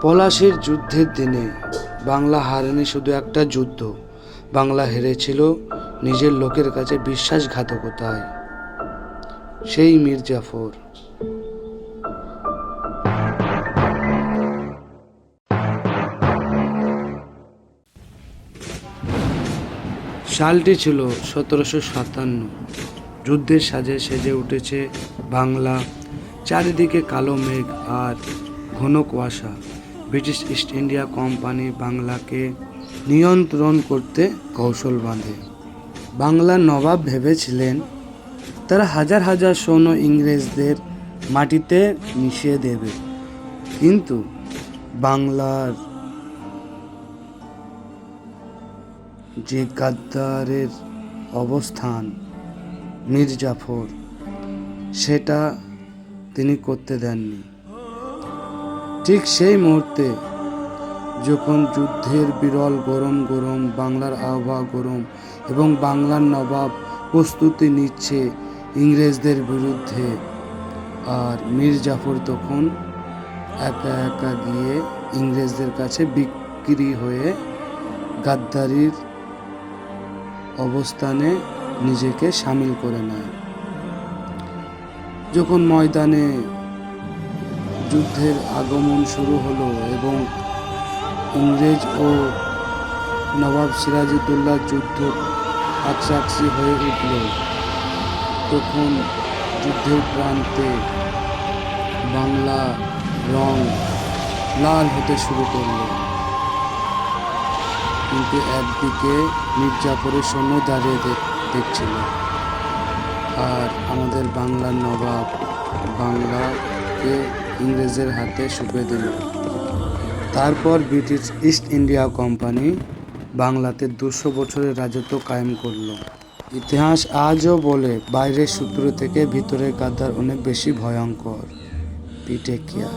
পলাশীর যুদ্ধের দিনে বাংলা হারেনি শুধু একটা যুদ্ধ, বাংলা হেরেছিল নিজের লোকের কাছে বিশ্বাসঘাতকতায়। সেই মীর জাফর। সালটি ছিল 1757। যুদ্ধের সাজে সেজে উঠেছে বাংলা। চারিদিকে কালো মেঘ আর ঘন কুয়াশা। ব্রিটিশ ইস্ট ইন্ডিয়া কোম্পানি বাংলাকে নিয়ন্ত্রণ করতে কৌশল বাঁধে। বাংলার নবাব ভেবেছিলেন তারা হাজার হাজার সৈন্য ইংরেজদের মাটিতে মিশিয়ে দেবে, কিন্তু বাংলার যে গাদ্দারের অবস্থান মীর জাফর, সেটা তিনি করতে দেননি। ঠিক সেই মুহূর্তে যখন যুদ্ধের বিরল গরম বাংলার আবহাওয়া গরম এবং বাংলার নবাব প্রস্তুতি নিচ্ছে ইংরেজদের বিরুদ্ধে, আর মীর জাফর তখন একা একা গিয়ে ইংরেজদের কাছে বিক্রি হয়ে গাদ্দারির অবস্থানে নিজেকে সামিল করে নেয়। যখন ময়দানে যুদ্ধের আগমন শুরু হলো এবং ইংরেজ ও নবাব সিরাজউদ্দৌলার যুদ্ধ কাছাকাছি হয়ে উঠল, তখন যুদ্ধের প্রান্তে বাংলা রং লাল হতে শুরু করল। কিন্তু একদিকে মীর জাফরের সৈন্য দাঁড়িয়ে দেখছিল, আর আমাদের বাংলার নবাব বাংলাকে ইংরেজের হাতে সঁপে দিল। তারপর ব্রিটিশ ইস্ট ইন্ডিয়া কোম্পানি বাংলাতে 200 বছরের রাজত্ব কায়েম করল। ইতিহাস আজও বলে, বাইরের শত্রু থেকে ভিতরের গাদ্দার অনেক বেশি ভয়ঙ্কর। Take care.